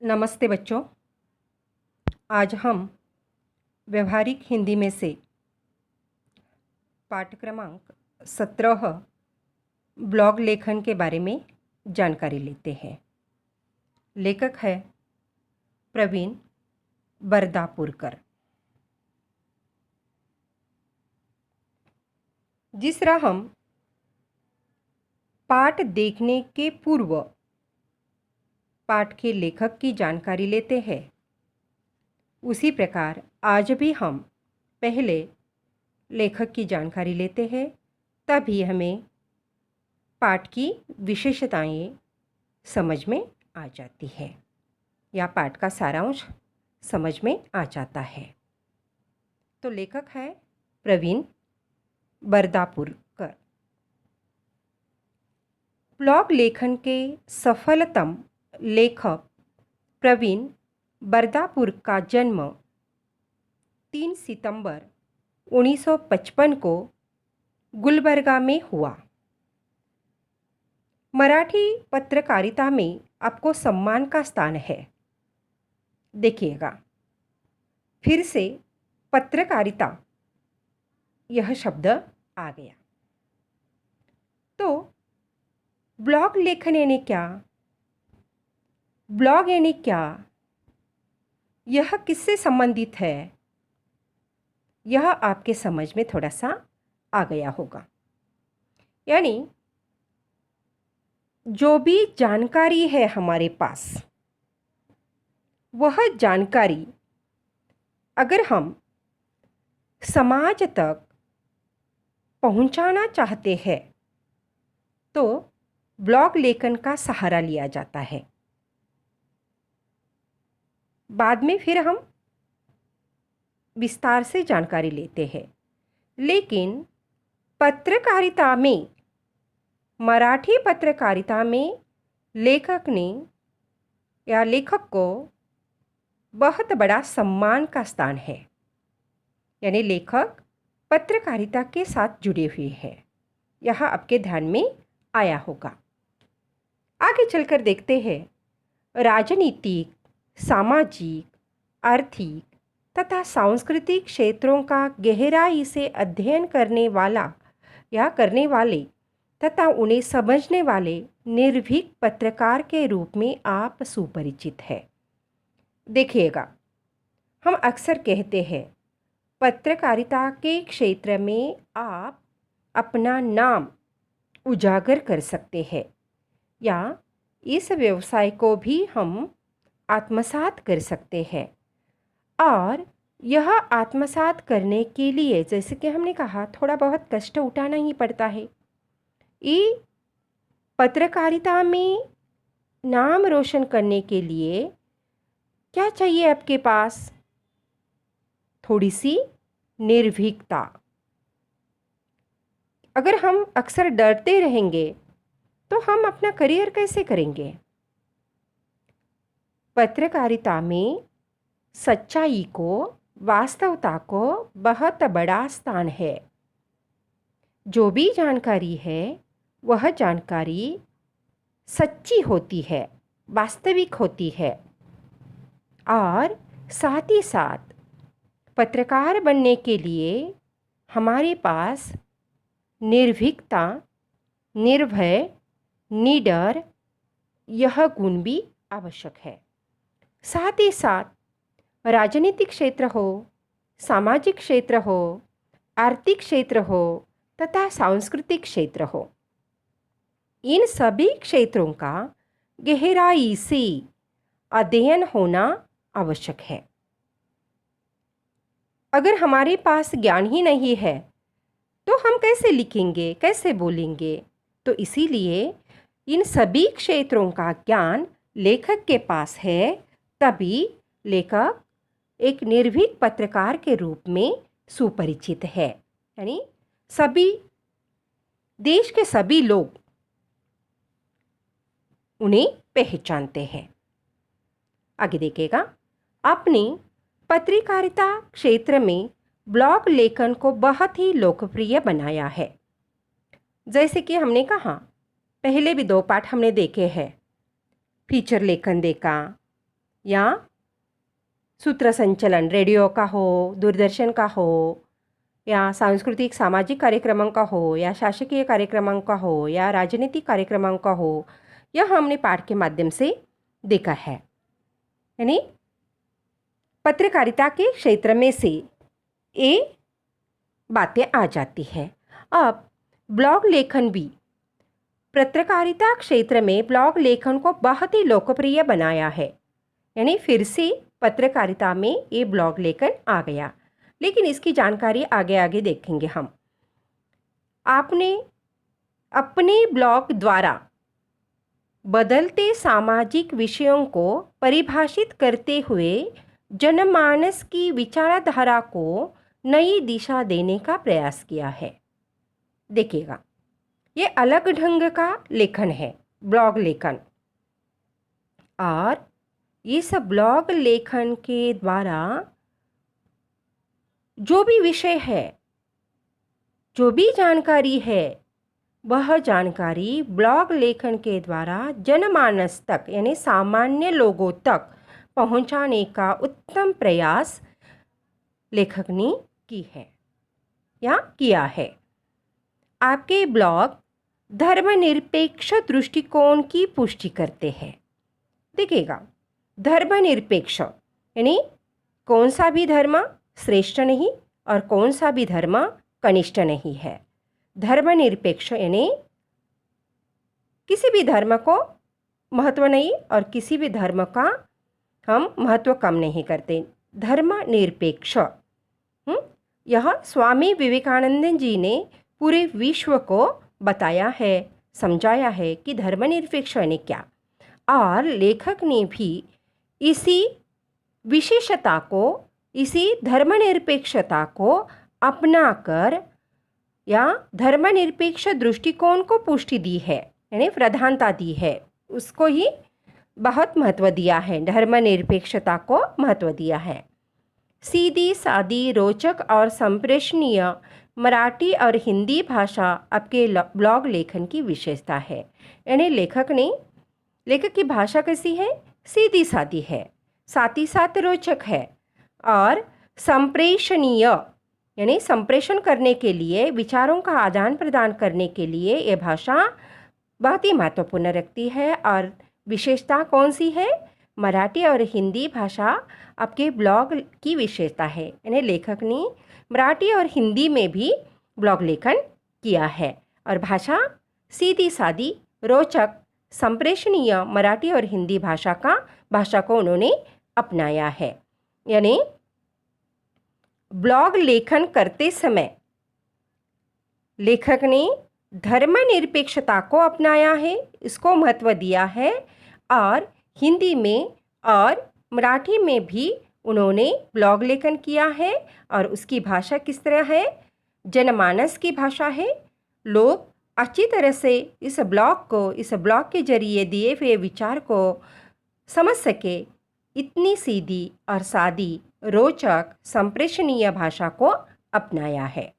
नमस्ते बच्चों। आज हम व्यवहारिक हिंदी में से पाठ क्रमांक 17 ब्लॉग लेखन के बारे में जानकारी लेते हैं। लेखक है प्रवीण बरदापुरकर। जिस तरह हम पाठ देखने के पूर्व पाठ के लेखक की जानकारी लेते हैं, उसी प्रकार आज भी हम पहले लेखक की जानकारी लेते हैं, तभी हमें पाठ की विशेषताएं समझ में आ जाती है या पाठ का सारांश समझ में आ जाता है। तो लेखक है प्रवीण बरदापुरकर। ब्लॉग लेखन के सफलतम लेखक प्रवीण बरदापुर का जन्म 3 सितंबर 1955 को गुलबर्गा में हुआ। मराठी पत्रकारिता में आपको सम्मान का स्थान है। देखिएगा, फिर से पत्रकारिता यह शब्द आ गया। तो ब्लॉग लेखन यानी क्या, ब्लॉग यानी क्या, यह किससे संबंधित है, यह आपके समझ में थोड़ा सा आ गया होगा। यानी जो भी जानकारी है हमारे पास, वह जानकारी अगर हम समाज तक पहुंचाना चाहते हैं तो ब्लॉग लेखन का सहारा लिया जाता है। बाद में फिर हम विस्तार से जानकारी लेते हैं, लेकिन पत्रकारिता में, मराठी पत्रकारिता में लेखक ने या लेखक को बहुत बड़ा सम्मान का स्थान है। यानी लेखक पत्रकारिता के साथ जुड़े हुए हैं, यह आपके ध्यान में आया होगा। आगे चलकर देखते हैं राजनीतिक, सामाजिक, आर्थिक तथा सांस्कृतिक क्षेत्रों का गहराई से अध्ययन करने वाला या करने वाले तथा उन्हें समझने वाले निर्भीक पत्रकार के रूप में आप सुपरिचित हैं। देखिएगा, हम अक्सर कहते हैं पत्रकारिता के क्षेत्र में आप अपना नाम उजागर कर सकते हैं या इस व्यवसाय को भी हम आत्मसात कर सकते हैं। और यह आत्मसात करने के लिए, जैसे कि हमने कहा, थोड़ा बहुत कष्ट उठाना ही पड़ता है। ये पत्रकारिता में नाम रोशन करने के लिए क्या चाहिए आपके पास? थोड़ी सी निर्भीकता। अगर हम अक्सर डरते रहेंगे तो हम अपना करियर कैसे करेंगे? पत्रकारिता में सच्चाई को, वास्तवता को बहुत बड़ा स्थान है। जो भी जानकारी है वह जानकारी सच्ची होती है, वास्तविक होती है। और साथ ही साथ पत्रकार बनने के लिए हमारे पास निर्भीकता, निर्भय, निडर, यह गुण भी आवश्यक है। साथ ही साथ राजनीतिक क्षेत्र हो, सामाजिक क्षेत्र हो, आर्थिक क्षेत्र हो तथा सांस्कृतिक क्षेत्र हो, इन सभी क्षेत्रों का गहराई से अध्ययन होना आवश्यक है। अगर हमारे पास ज्ञान ही नहीं है तो हम कैसे लिखेंगे, कैसे बोलेंगे? तो इसीलिए इन सभी क्षेत्रों का ज्ञान लेखक के पास है, तभी लेखक एक निर्भीक पत्रकार के रूप में सुपरिचित है। यानी सभी देश के सभी लोग उन्हें पहचानते हैं। आगे देखिएगा, अपने पत्रकारिता क्षेत्र में ब्लॉग लेखन को बहुत ही लोकप्रिय बनाया है। जैसे कि हमने कहा, पहले भी 2 पाठ हमने देखे हैं। फीचर लेखन देखा, या सूत्र संचलन रेडियो का हो, दूरदर्शन का हो, या सांस्कृतिक सामाजिक कार्यक्रमों का हो, या शासकीय कार्यक्रमों का हो, या राजनीतिक कार्यक्रमों का हो, यह हमने पाठ के माध्यम से देखा है। यानी पत्रकारिता के क्षेत्र में से ये बातें आ जाती है। अब ब्लॉग लेखन भी पत्रकारिता क्षेत्र में ब्लॉग लेखन को बहुत ही लोकप्रिय बनाया है। यानी फिर से पत्रकारिता में ये ब्लॉग लेखन आ गया, लेकिन इसकी जानकारी आगे आगे देखेंगे हम। आपने अपने ब्लॉग द्वारा बदलते सामाजिक विषयों को परिभाषित करते हुए जनमानस की विचारधारा को नई दिशा देने का प्रयास किया है। देखिएगा, ये अलग ढंग का लेखन है, ब्लॉग लेखन। और इस ब्लॉग लेखन के द्वारा जो भी विषय है, जो भी जानकारी है, वह जानकारी ब्लॉग लेखन के द्वारा जनमानस तक यानी सामान्य लोगों तक पहुंचाने का उत्तम प्रयास लेखक ने की है या किया है। आपके ब्लॉग धर्मनिरपेक्ष दृष्टिकोण की पुष्टि करते हैं। देखिएगा, धर्मनिरपेक्ष यानी कौन सा भी धर्म श्रेष्ठ नहीं और कौन सा भी धर्म कनिष्ठ नहीं है। धर्मनिरपेक्ष यानी किसी भी धर्म को महत्व नहीं और किसी भी धर्म का हम महत्व कम नहीं करते। धर्मनिरपेक्ष यह स्वामी विवेकानंद जी ने पूरे विश्व को बताया है, समझाया है कि धर्मनिरपेक्ष यानी क्या। और लेखक ने भी इसी विशेषता को, इसी धर्मनिरपेक्षता को अपनाकर या धर्मनिरपेक्ष दृष्टिकोण को पुष्टि दी है, यानी प्रधानता दी है, उसको ही बहुत महत्व दिया है, धर्मनिरपेक्षता को महत्व दिया है। सीधी सादी रोचक और संप्रेषणीय मराठी और हिंदी भाषा आपके ब्लॉग लेखन की विशेषता है। यानी लेखक की भाषा कैसी है? सीधी सादी है, साथ ही साथ रोचक है और संप्रेषणीय यानी संप्रेषण करने के लिए, विचारों का आदान प्रदान करने के लिए ये भाषा बहुत ही महत्वपूर्ण रखती है। और विशेषता कौन सी है? मराठी और हिंदी भाषा आपके ब्लॉग की विशेषता है। यानी लेखक ने मराठी और हिंदी में भी ब्लॉग लेखन किया है और भाषा सीधी सादी रोचक संप्रेषणीय मराठी और हिंदी भाषा को उन्होंने अपनाया है। यानी ब्लॉग लेखन करते समय लेखक ने धर्मनिरपेक्षता को अपनाया है, इसको महत्व दिया है और हिंदी में और मराठी में भी उन्होंने ब्लॉग लेखन किया है। और उसकी भाषा किस तरह है? जनमानस की भाषा है। लोग अच्छी तरह से इस ब्लॉग के जरिए दिए हुए विचार को समझ सके, इतनी सीधी और सादी रोचक संप्रेषणीय भाषा को अपनाया है।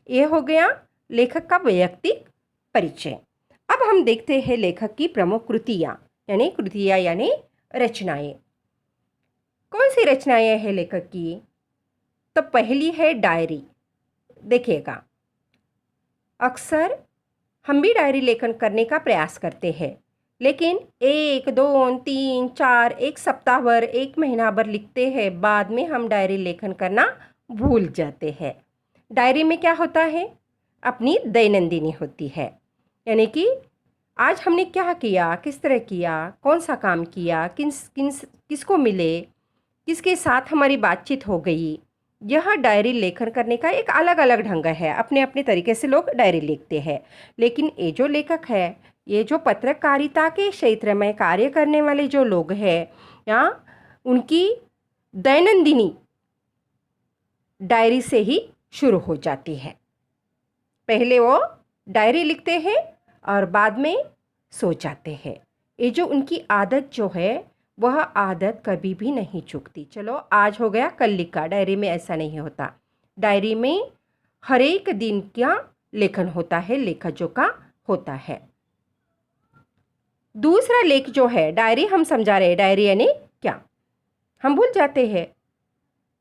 यह हो गया लेखक का वैयक्तिक परिचय। अब हम देखते हैं लेखक की प्रमुख कृतियाँ यानी रचनाएं। कौन सी रचनाएं हैं लेखक की? तो पहली है डायरी। देखिएगा, अक्सर हम भी डायरी लेखन करने का प्रयास करते हैं, लेकिन 1, 2, 3, 4 एक सप्ताह भर, एक महीना भर लिखते हैं, बाद में हम डायरी लेखन करना भूल जाते हैं। डायरी में क्या होता है? अपनी दैनंदिनी होती है, यानी कि आज हमने क्या किया, किस तरह किया, कौन सा काम किया, किसको मिले, किसके साथ हमारी बातचीत हो गई। यह डायरी लेखन करने का एक अलग अलग ढंग है। अपने अपने तरीके से लोग डायरी लिखते हैं, लेकिन ये जो लेखक है, ये जो पत्रकारिता के क्षेत्र में कार्य करने वाले जो लोग हैं या उनकी दैनंदिनी डायरी से ही शुरू हो जाती है। पहले वो डायरी लिखते हैं और बाद में सो जाते हैं। ये जो उनकी आदत जो है, वह आदत कभी भी नहीं चूकती। चलो आज हो गया कल लिखा, डायरी में ऐसा नहीं होता। डायरी में हर एक दिन का लेखन होता है, लेखकों का होता है। दूसरा लेख जो है, डायरी हम समझा रहे हैं, डायरी यानी क्या। हम भूल जाते हैं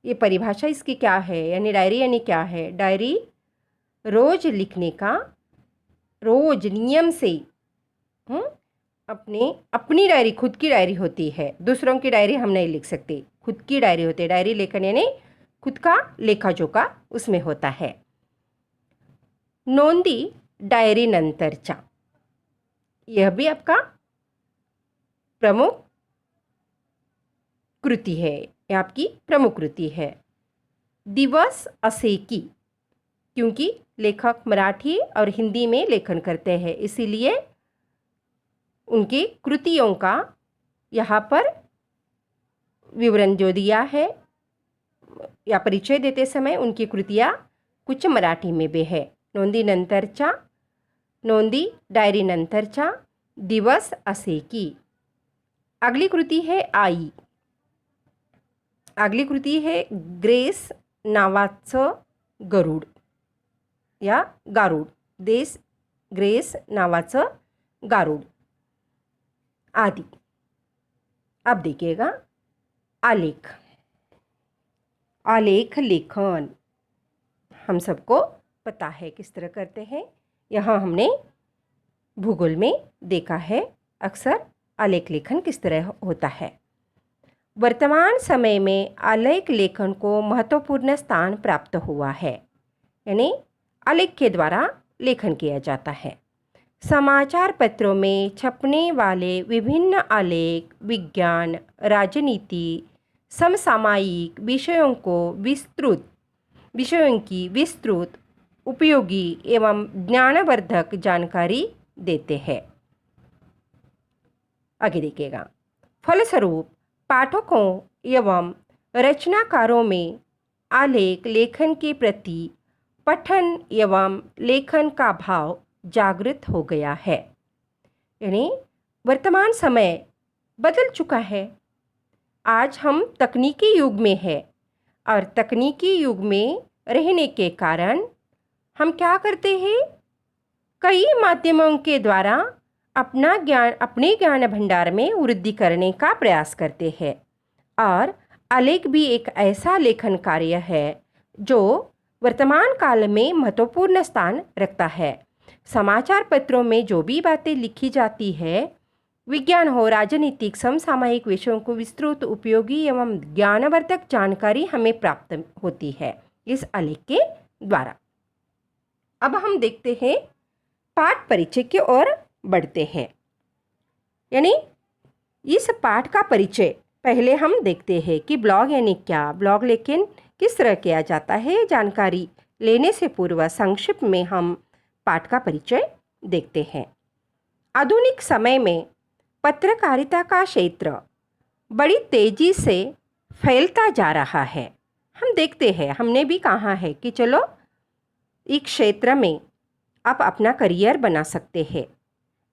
ये परिभाषा इसकी क्या है, यानी डायरी यानी क्या है। डायरी रोज लिखने का, रोज नियम से अपनी डायरी, खुद की डायरी होती है। दूसरों की डायरी हम नहीं लिख सकते, खुद की डायरी होती है। डायरी लेखन यानी खुद का लेखा जोखा उसमें होता है। नोंदी डायरी नंतरच्या, यह भी आपका प्रमुख कृति है, यह आपकी प्रमुख कृति है। दिवस असे की, क्योंकि लेखक मराठी और हिंदी में लेखन करते हैं, इसीलिए उनकी कृतियों का यहाँ पर विवरण जो दिया है या परिचय देते समय उनकी कृतियाँ कुछ मराठी में भी है। नोंदी नंतरच्या, नोंदी डायरी नंतरच्या, दिवस असे की। अगली कृति है आई। अगली कृति है ग्रेस नावाचं गरुड या गारुड, ग्रेस नावाचं गारुड आदि। अब देखिएगा आलेख। आलेख लेखन हम सबको पता है किस तरह करते हैं। यहाँ हमने भूगोल में देखा है अक्सर आलेख लेखन किस तरह होता है। वर्तमान समय में आलेख लेखन को महत्वपूर्ण स्थान प्राप्त हुआ है, यानी आलेख के द्वारा लेखन किया जाता है। समाचार पत्रों में छपने वाले विभिन्न आलेख विज्ञान, राजनीति, समसामयिक विषयों की विस्तृत, उपयोगी एवं ज्ञानवर्धक जानकारी देते हैं। आगे देखिएगा। फलस्वरूप पाठकों एवं रचनाकारों में आलेख लेखन के प्रति पठन एवं लेखन का भाव जागृत हो गया है, यानी वर्तमान समय बदल चुका है। आज हम तकनीकी युग में हैं और तकनीकी युग में रहने के कारण हम क्या करते हैं, कई माध्यमों के द्वारा अपने ज्ञान भंडार में वृद्धि करने का प्रयास करते हैं। और आलेख भी एक ऐसा लेखन कार्य है जो वर्तमान काल में महत्वपूर्ण स्थान रखता है। समाचार पत्रों में जो भी बातें लिखी जाती है, विज्ञान हो, राजनीतिक, समसामयिक विषयों को विस्तृत, उपयोगी एवं ज्ञानवर्धक जानकारी हमें प्राप्त होती है इस आलेख के द्वारा। अब हम देखते हैं पाठ परिचय की ओर बढ़ते हैं, यानी इस पाठ का परिचय पहले हम देखते हैं कि ब्लॉग यानी क्या, ब्लॉग लेकिन किस तरह किया जाता है। जानकारी लेने से पूर्व संक्षिप्त में हम पाठ का परिचय देखते हैं। आधुनिक समय में पत्रकारिता का क्षेत्र बड़ी तेजी से फैलता जा रहा है। हम देखते हैं, हमने भी कहा है कि चलो इस क्षेत्र में आप अपना करियर बना सकते हैं,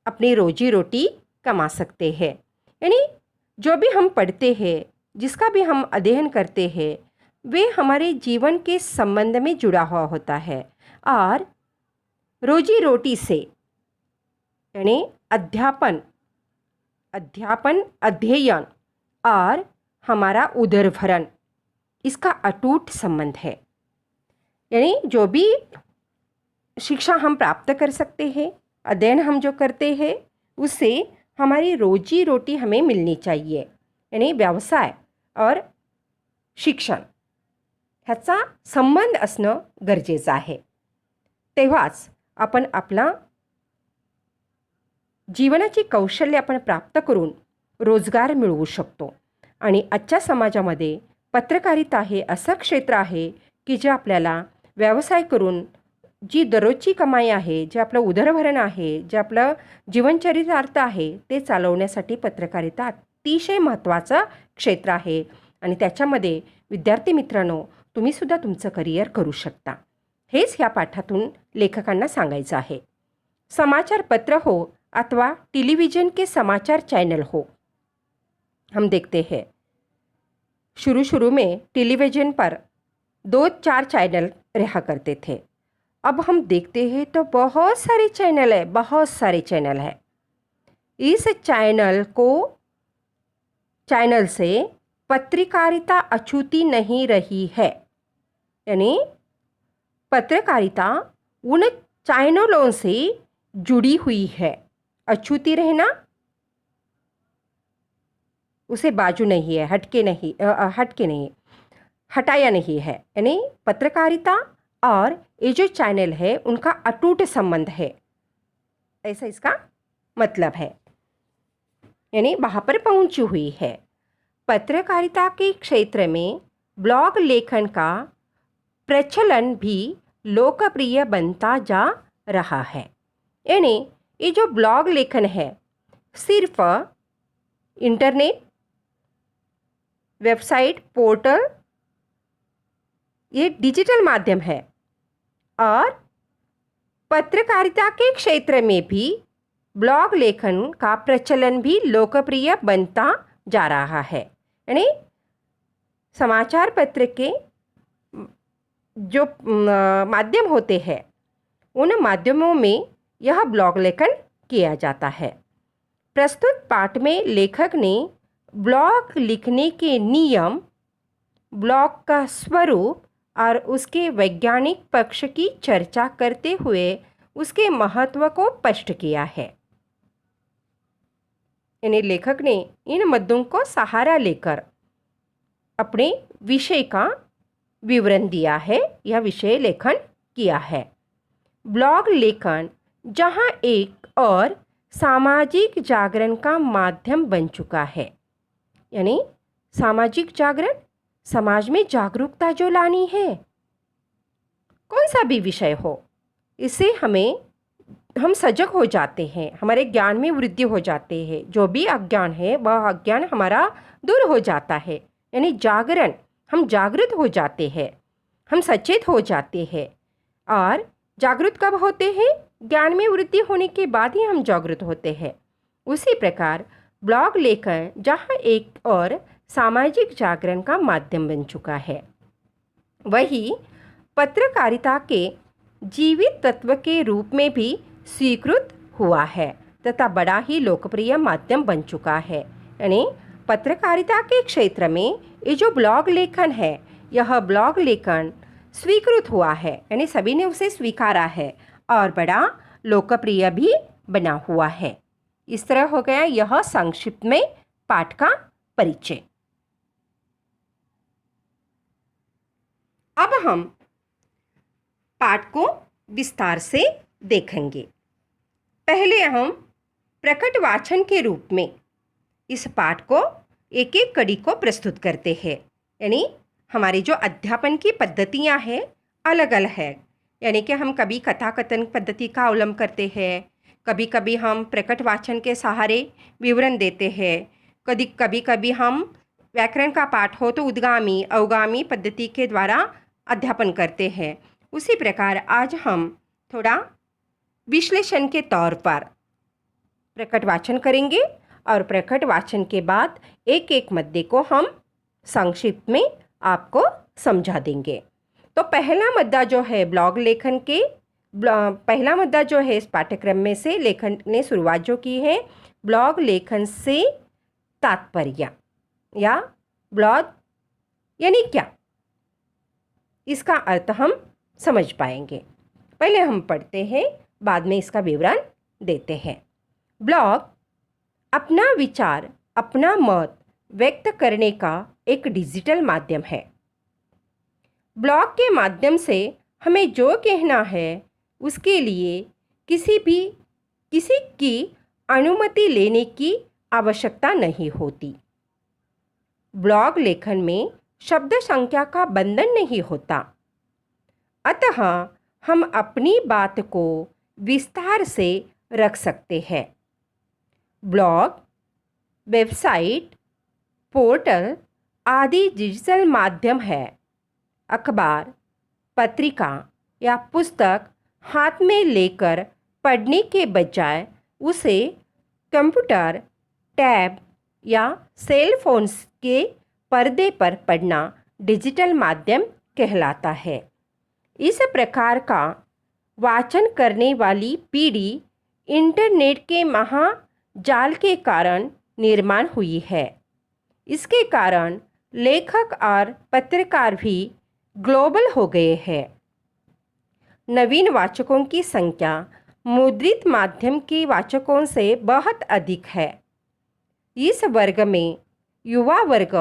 अपनी रोजी रोटी कमा सकते हैं। यानी जो भी हम पढ़ते हैं, जिसका भी हम अध्ययन करते हैं, वे हमारे जीवन के संबंध में जुड़ा हुआ होता है। और रोजी रोटी से यानी अध्यापन, अध्ययन और हमारा उदरभरण, इसका अटूट संबंध है। यानी जो भी शिक्षा हम प्राप्त कर सकते हैं, अध्ययन हम जो करते हैं, उससे हमारी रोजी रोटी हमें मिलनी चाहिए। यानी व्यवसाय और शिक्षण ह्याचा संबंध असणं गरजेचं आहे, तेव्हाच आपण आपला जीवनाची कौशल्य आपण प्राप्त करून रोजगार मिळवू शकतो। आणि आजच्या समाजामध्ये पत्रकारिता हे असं क्षेत्र आहे की जे आपल्याला व्यवसाय करून जी दररोजची कमाई आहे, जे आपलं उदरभरण आहे, जे आपलं जीवनचरितार्थ आहे, ते चालवण्यासाठी पत्रकारिता अतिशय महत्त्वाचं क्षेत्र आहे। आणि त्याच्यामध्ये विद्यार्थी मित्रांनो, तुम्हीसुद्धा तुमचं करिअर करू शकता। हेच ह्या पाठातून लेखकांना सांगायचं आहे। समाचार पत्र हो अथवा टेलीविज़न के समाचार चैनल हो, हम देखते हैं शुरू में टेलीविज़न पर 2-4 चैनल रहा करते थे। अब हम देखते हैं तो बहुत सारे चैनल है। इस चैनल को चैनल से पत्रकारिता अछूती नहीं रही है, यानी पत्रकारिता उन चैनलों से जुड़ी हुई है। अछूती रहना, उसे बाजू नहीं है, हटके नहीं, हटाया नहीं है, यानी पत्रकारिता और ये जो चैनल है उनका अटूट संबंध है, ऐसा इसका मतलब है, यानी वहाँ पर पहुँची हुई है। पत्रकारिता के क्षेत्र में ब्लॉग लेखन का प्रचलन भी लोकप्रिय बनता जा रहा है। यानी ये जो ब्लॉग लेखन है सिर्फ इंटरनेट, वेबसाइट, पोर्टल, ये डिजिटल माध्यम है और पत्रकारिता के क्षेत्र में भी ब्लॉग लेखन का प्रचलन भी लोकप्रिय बनता जा रहा है। यानी समाचार पत्र के जो माध्यम होते हैं उन माध्यमों में यह ब्लॉग लेखन किया जाता है। प्रस्तुत पाठ में लेखक ने ब्लॉग लिखने के नियम, ब्लॉग का स्वरूप और उसके वैज्ञानिक पक्ष की चर्चा करते हुए उसके महत्व को स्पष्ट किया है। यानी लेखक ने इन मुद्दों को सहारा लेकर अपने विषय का विवरण दिया है या विषय लेखन किया है। ब्लॉग लेखन जहां एक और सामाजिक जागरण का माध्यम बन चुका है, यानी सामाजिक जागरण, समाज में जागरूकता जो लानी है, कौन सा भी विषय हो, इससे हम सजग हो जाते हैं, हमारे ज्ञान में वृद्धि हो जाते हैं, जो भी अज्ञान है वह अज्ञान हमारा दूर हो जाता है। यानी जागरण, हम जागृत हो जाते हैं, हम सचेत हो जाते हैं। और जागृत कब होते हैं? ज्ञान में वृद्धि होने के बाद ही हम जागृत होते हैं। उसी प्रकार ब्लॉग लेखन जहाँ एक और सामाजिक जागरण का माध्यम बन चुका है, वही पत्रकारिता के जीवित तत्व के रूप में भी स्वीकृत हुआ है तथा बड़ा ही लोकप्रिय माध्यम बन चुका है। यानी पत्रकारिता के क्षेत्र में ये जो ब्लॉग लेखन है, यह ब्लॉग लेखन स्वीकृत हुआ है, यानी सभी ने उसे स्वीकारा है और बड़ा लोकप्रिय भी बना हुआ है। इस तरह हो गया यह संक्षिप्त में पाठ का परिचय। अब हम पाठ को विस्तार से देखेंगे। पहले हम प्रकट वाचन के रूप में इस पाठ को एक एक कड़ी को प्रस्तुत करते हैं। यानी हमारी जो अध्यापन की पद्धतियाँ हैं अलग अलग है, यानी कि हम कभी कथा कथन पद्धति का अवलंब करते हैं, कभी कभी हम प्रकट वाचन के सहारे विवरण देते हैं, कभी कभी हम व्याकरण का पाठ हो तो उद्गामी अवगामी पद्धति के द्वारा अध्यापन करते हैं। उसी प्रकार आज हम थोड़ा विश्लेषण के तौर पर प्रकट वाचन करेंगे और प्रकट वाचन के बाद एक एक मुद्दे को हम संक्षिप्त में आपको समझा देंगे। तो पहला मुद्दा जो है ब्लॉग लेखन के, पहला मुद्दा जो है इस पाठ्यक्रम में से लेखन ने शुरुआत जो की है, ब्लॉग लेखन से तात्पर्य या ब्लॉग यानी क्या, इसका अर्थ हम समझ पाएंगे। पहले हम पढ़ते हैं, बाद में इसका विवरण देते हैं। ब्लॉग अपना विचार, अपना मत व्यक्त करने का एक डिजिटल माध्यम है। ब्लॉग के माध्यम से हमें जो कहना है उसके लिए किसी की अनुमति लेने की आवश्यकता नहीं होती। ब्लॉग लेखन में शब्द संख्या का बंधन नहीं होता, अतः हम अपनी बात को विस्तार से रख सकते हैं। ब्लॉग, वेबसाइट, पोर्टल आदि डिजिटल माध्यम है। अखबार, पत्रिका या पुस्तक हाथ में लेकर पढ़ने के बजाय उसे कंप्यूटर, टैब या सेल फोन के पर्दे पर पढ़ना डिजिटल माध्यम कहलाता है। इस प्रकार का वाचन करने वाली पीढ़ी इंटरनेट के महाजाल के कारण निर्माण हुई है। इसके कारण लेखक और पत्रकार भी ग्लोबल हो गए हैं। नवीन वाचकों की संख्या मुद्रित माध्यम के वाचकों से बहुत अधिक है। इस वर्ग में युवा वर्ग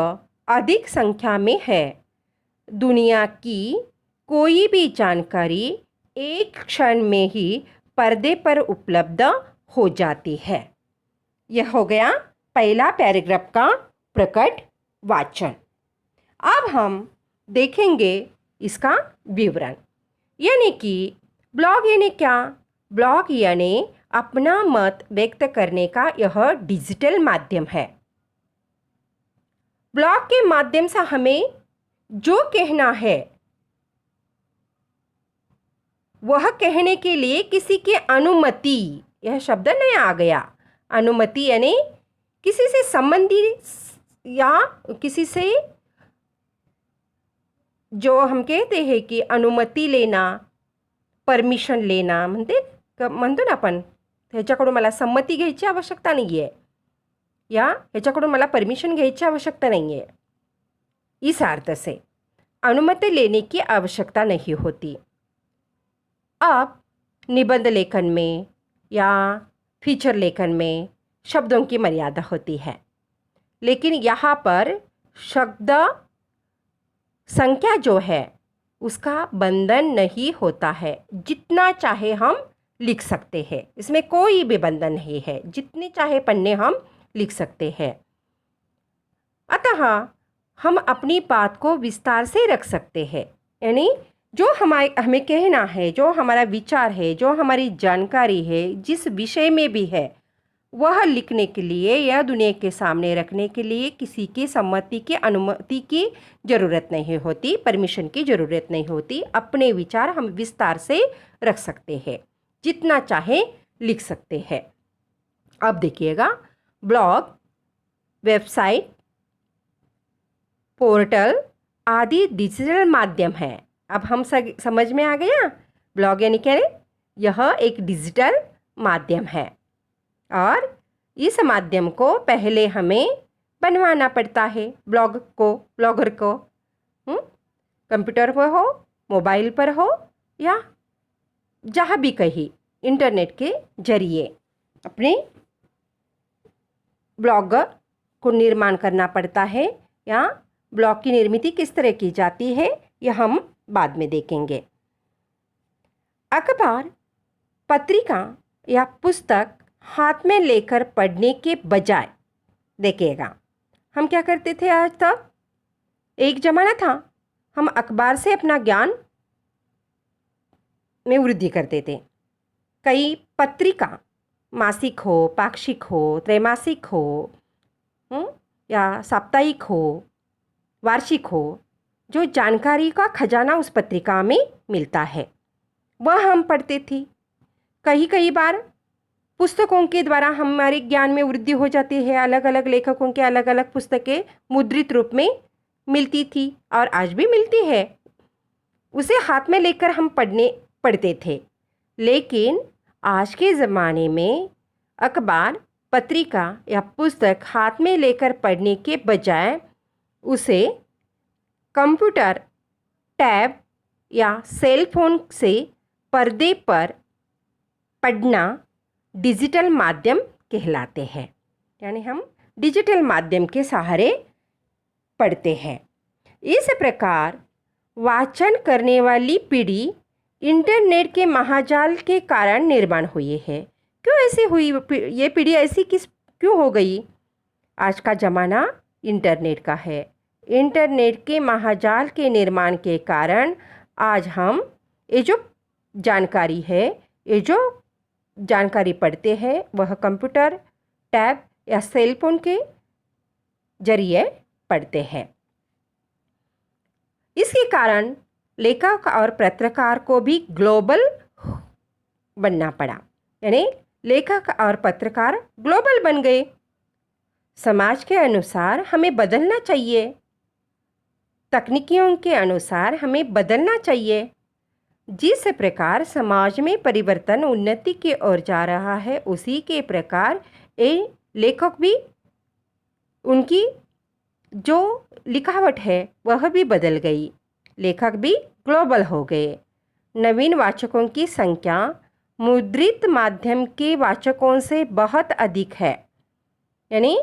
अधिक संख्या में है। दुनिया की कोई भी जानकारी एक क्षण में ही पर्दे पर उपलब्ध हो जाती है। यह हो गया पहला पैराग्राफ का प्रकट वाचन। अब हम देखेंगे इसका विवरण। यानी कि ब्लॉग यानी क्या? ब्लॉग यानी अपना मत व्यक्त करने का यह डिजिटल माध्यम है। ब्लॉग के माध्यम से हमें जो कहना है वह कहने के लिए किसी की अनुमति, यह शब्द नया आ गया। अनुमति यानी किसी से संबंधित या किसी से जो हम कहते हैं कि अनुमति लेना, परमिशन लेना म्हणतो ना आपण, ह्याच्याकडून मला संमती घ्यायची आवश्यकता नाही आहे या ह्याच्याकडून मला परमिशन घ्यायची आवश्यकता नहीं है, इस अर्थ से अनुमति लेने की आवश्यकता नहीं होती। अब निबंध लेखन में या फीचर लेखन में शब्दों की मर्यादा होती है, लेकिन यहाँ पर शब्द संख्या जो है उसका बंधन नहीं होता है। जितना चाहे हम लिख सकते हैं, इसमें कोई भी बंधन नहीं है। जितने चाहे पन्ने हम लिख सकते हैं। अतः हम अपनी बात को विस्तार से रख सकते हैं। यानी जो हमें कहना है, जो हमारा विचार है, जो हमारी जानकारी है, जिस विषय में भी है, वह लिखने के लिए या दुनिया के सामने रखने के लिए किसी की सम्मति की, अनुमति की ज़रूरत नहीं होती, परमिशन की ज़रूरत नहीं होती। अपने विचार हम विस्तार से रख सकते हैं, जितना चाहे लिख सकते हैं। अब देखिएगा, ब्लॉग, वेबसाइट, पोर्टल आदि डिजिटल माध्यम है। अब हम समझ में आ गया। ब्लॉग यानी क्या है? यह एक डिजिटल माध्यम है और इस माध्यम को पहले हमें बनवाना पड़ता है। ब्लॉगर को कंप्यूटर पर हो, मोबाइल पर हो या जहाँ भी कहीं इंटरनेट के जरिए अपने ब्लॉग को निर्माण करना पड़ता है। या ब्लॉग की निर्मिति किस तरह की जाती है यह हम बाद में देखेंगे। अखबार, पत्रिका या पुस्तक हाथ में लेकर पढ़ने के बजाय, देखिएगा, हम क्या करते थे आज तक? एक ज़माना था हम अखबार से अपना ज्ञान में वृद्धि करते थे। कई पत्रिका, मासिक हो, पाक्षिक हो, त्रैमासिक हो या साप्ताहिक हो, वार्षिक हो, जो जानकारी का खजाना उस पत्रिका में मिलता है वह हम पढ़ते थे। कई बार पुस्तकों के द्वारा हमारे ज्ञान में वृद्धि हो जाती है। अलग अलग लेखकों के अलग अलग पुस्तकें मुद्रित रूप में मिलती थी और आज भी मिलती है। उसे हाथ में लेकर हम पढ़ते थे। लेकिन आज के ज़माने में अखबार, पत्रिका या पुस्तक हाथ में लेकर पढ़ने के बजाय उसे कंप्यूटर, टैब या सेल फोन से पर्दे पर पढ़ना डिजिटल माध्यम कहलाते हैं। यानी हम डिजिटल माध्यम के सहारे पढ़ते हैं। इस प्रकार वाचन करने वाली पीढ़ी इंटरनेट के महाजाल के कारण निर्माण हुई है। क्यों ऐसी हुई? ये पीढ़ी ऐसी क्यों हो गई? आज का ज़माना इंटरनेट का है। इंटरनेट के महाजाल के निर्माण के कारण आज हम ये जो जानकारी है, ये जो जानकारी पढ़ते हैं वह कंप्यूटर, टैब या सेल फोन के जरिए पढ़ते हैं। इसके कारण लेखक और पत्रकार को भी ग्लोबल बनना पड़ा। यानी लेखक और पत्रकार ग्लोबल बन गए। समाज के अनुसार हमें बदलना चाहिए, तकनीकियों के अनुसार हमें बदलना चाहिए। जिस प्रकार समाज में परिवर्तन उन्नति की ओर जा रहा है, उसी के प्रकार ये लेखक भी उनकी जो लिखावट है वह भी बदल गई, लेखक भी ग्लोबल हो गए। नवीन वाचकों की संख्या मुद्रित माध्यम के वाचकों से बहुत अधिक है। यानी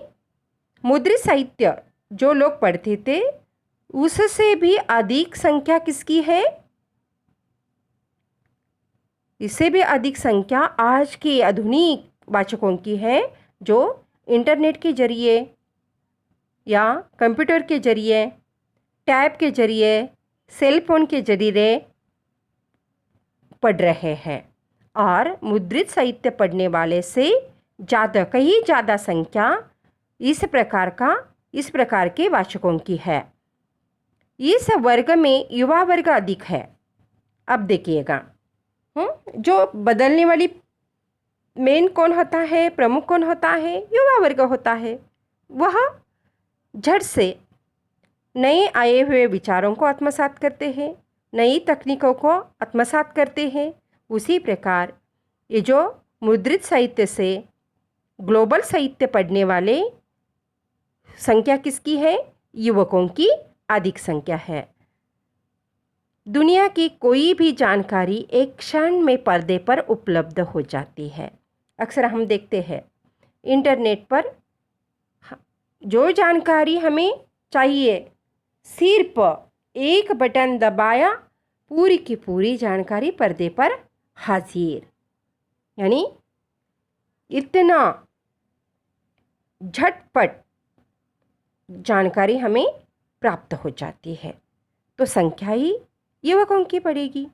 मुद्रित साहित्य जो लोग पढ़ते थे उससे भी अधिक संख्या किसकी है? इससे भी अधिक संख्या आज के आधुनिक वाचकों की है, जो इंटरनेट के जरिए या कंप्यूटर के जरिए, टैब के जरिए, सेल फोन के जरिए पढ़ रहे हैं। और मुद्रित साहित्य पढ़ने वाले से ज़्यादा, कहीं ज़्यादा संख्या इस प्रकार के वाचकों की है। इस वर्ग में युवा वर्ग अधिक है। अब देखिएगा, जो बदलने वाली मेन कौन होता है, प्रमुख कौन होता है? युवा वर्ग होता है। वह झट से नए आए हुए विचारों को आत्मसात करते हैं, नई तकनीकों को आत्मसात करते हैं। उसी प्रकार ये जो मुद्रित साहित्य से ग्लोबल साहित्य पढ़ने वाले संख्या किसकी है? युवकों की अधिक संख्या है। दुनिया की कोई भी जानकारी एक क्षण में पर्दे पर उपलब्ध हो जाती है। अक्सर हम देखते हैं इंटरनेट पर जो जानकारी हमें चाहिए, सिर्फ एक बटन दबाया, पूरी की पूरी जानकारी पर्दे पर हाजिर। यानी इतना झटपट जानकारी हमें प्राप्त हो जाती है। तो संख्या ही युवकों की पड़ेगी।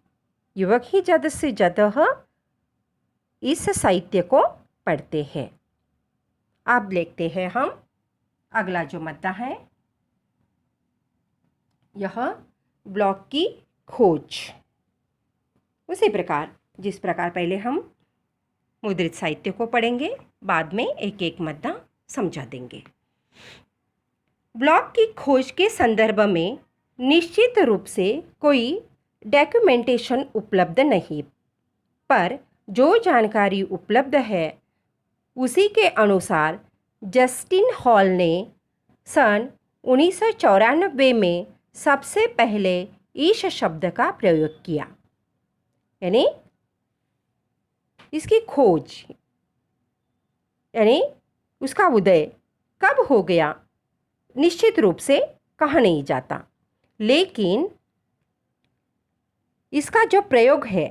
युवक ही ज़्यादा से ज़्यादा इस साहित्य को पढ़ते हैं। अब देखते हैं हम अगला जो मुद्दा है, यह ब्लॉग की खोज। उसी प्रकार जिस प्रकार पहले हम मुद्रित साहित्य को पढ़ेंगे, बाद में एक एक मुद्दा समझा देंगे। ब्लॉग की खोज के संदर्भ में निश्चित रूप से कोई डॉक्यूमेंटेशन उपलब्ध नहीं, पर जो जानकारी उपलब्ध है उसी के अनुसार जस्टिन हॉल ने सन 1994 में सबसे पहले इस शब्द का प्रयोग किया। यानी इसकी खोज, यानी उसका उदय कब हो गया निश्चित रूप से कहा नहीं जाता, लेकिन इसका जो प्रयोग है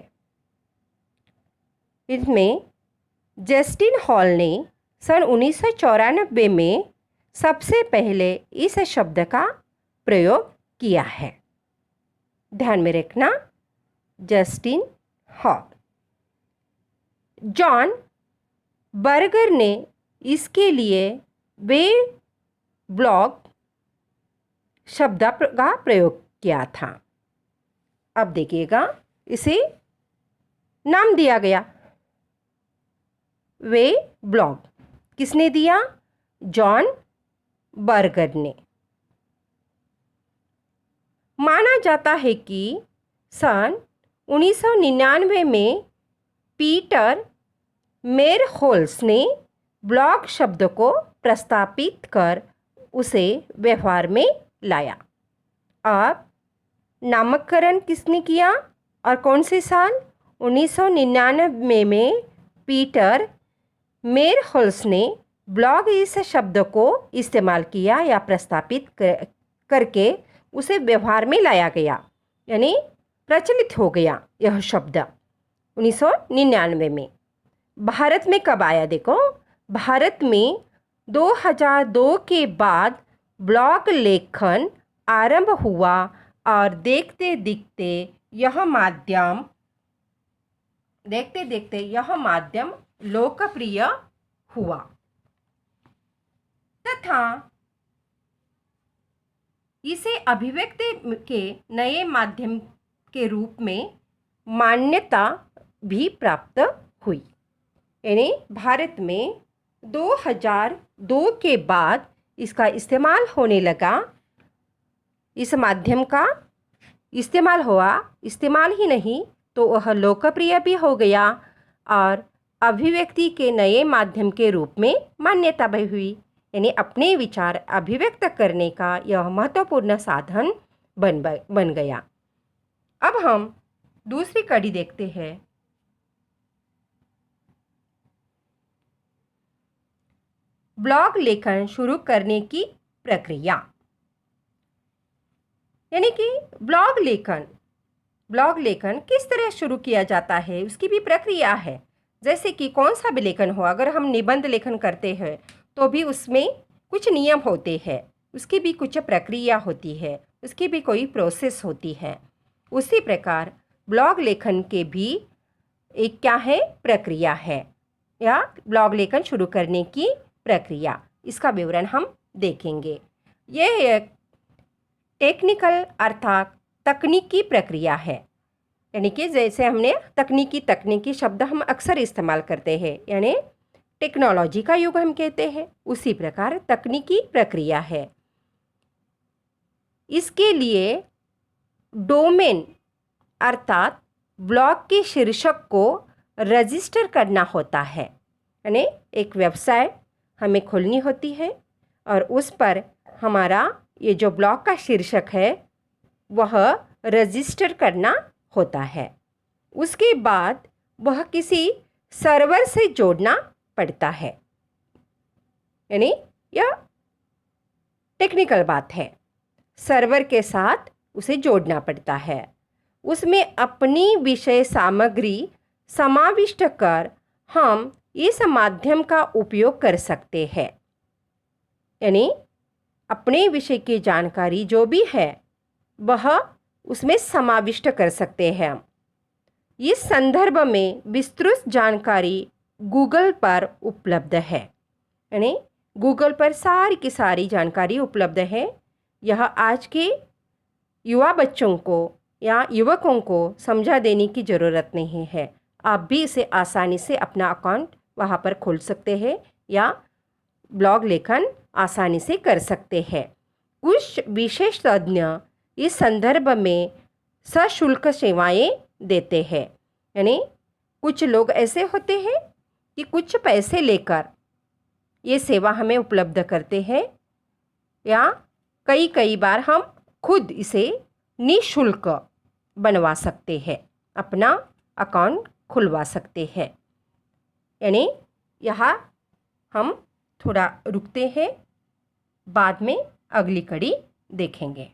इसमें जस्टिन हॉल ने सन 1994 में सबसे पहले इस शब्द का प्रयोग किया है। ध्यान में रखना, जस्टिन हॉल। जॉन बर्गर ने इसके लिए वे ब्लॉग शब्द का प्रयोग किया था। अब देखिएगा, इसे नाम दिया गया वे ब्लॉग। किसने दिया? जॉन बर्गर ने। माना जाता है कि सन 1999 में पीटर मेयरहोल्स ने ब्लॉग शब्द को प्रस्तापित कर उसे व्यवहार में लाया। अब नामकरण किसने किया और कौन से साल? 1999 में पीटर मेयरहोल्स ने ब्लॉग इस शब्द को इस्तेमाल किया या प्रस्तापित करके उसे व्यवहार में लाया गया, यानी प्रचलित हो गया यह शब्द 1999 में। भारत में कब आया? देखो, भारत में 2002 के बाद ब्लॉग लेखन आरंभ हुआ और देखते देखते यह माध्यम लोकप्रिय हुआ तथा इसे अभिव्यक्ति के नए माध्यम के रूप में मान्यता भी प्राप्त हुई। यानी भारत में 2002 के बाद इसका इस्तेमाल होने लगा। इस माध्यम का इस्तेमाल हुआ, इस्तेमाल ही नहीं तो वह लोकप्रिय भी हो गया और अभिव्यक्ति के नए माध्यम के रूप में मान्यता भी हुई। यानी अपने विचार अभिव्यक्त करने का यह महत्वपूर्ण साधन बन गया। अब हम दूसरी कड़ी देखते हैं। ब्लॉग लेखन शुरू करने की प्रक्रिया, यानी कि ब्लॉग लेखन किस तरह शुरू किया जाता है, उसकी भी प्रक्रिया है। जैसे कि कौन सा भी लेखन हो, अगर हम निबंध लेखन करते हैं तो भी उसमें कुछ नियम होते हैं, उसकी भी कुछ प्रक्रिया होती है, उसकी भी कोई प्रोसेस होती है। उसी प्रकार ब्लॉग लेखन के भी एक क्या है, प्रक्रिया है, या ब्लॉग लेखन शुरू करने की प्रक्रिया, इसका विवरण हम देखेंगे। यह एक टेक्निकल अर्थात तकनीकी प्रक्रिया है, यानी कि जैसे हमने तकनीकी शब्द हम अक्सर इस्तेमाल करते हैं, यानी टेक्नोलॉजी का युग हम कहते हैं, उसी प्रकार तकनीकी प्रक्रिया है। इसके लिए डोमेन अर्थात ब्लॉग के शीर्षक को रजिस्टर करना होता है, यानी एक वेबसाइट हमें खोलनी होती है और उस पर हमारा ये जो ब्लॉग का शीर्षक है वह रजिस्टर करना होता है। उसके बाद वह किसी सर्वर से जोड़ना पड़ता है, यानी यह टेक्निकल बात है, सर्वर के साथ उसे जोड़ना पड़ता है। उसमें अपनी विषय सामग्री समाविष्ट कर हम इस माध्यम का उपयोग कर सकते हैं, यानी अपने विषय की जानकारी जो भी है वह उसमें समाविष्ट कर सकते हैं हम। इस संदर्भ में विस्तृत जानकारी गूगल पर उपलब्ध है, यानी गूगल पर सारी की सारी जानकारी उपलब्ध है। यह आज के युवा बच्चों को या युवकों को समझा देने की ज़रूरत नहीं है। आप भी इसे आसानी से अपना अकाउंट वहाँ पर खोल सकते हैं या ब्लॉग लेखन आसानी से कर सकते हैं। कुछ विशेष तज्ञ इस संदर्भ में सशुल्क सेवाएं देते हैं, यानी कुछ लोग ऐसे होते हैं कि कुछ पैसे लेकर ये सेवा हमें उपलब्ध करते हैं, या कई बार हम खुद इसे निःशुल्क बनवा सकते हैं, अपना अकाउंट खुलवा सकते हैं। यानी यहाँ हम थोड़ा रुकते हैं, बाद में अगली कड़ी देखेंगे।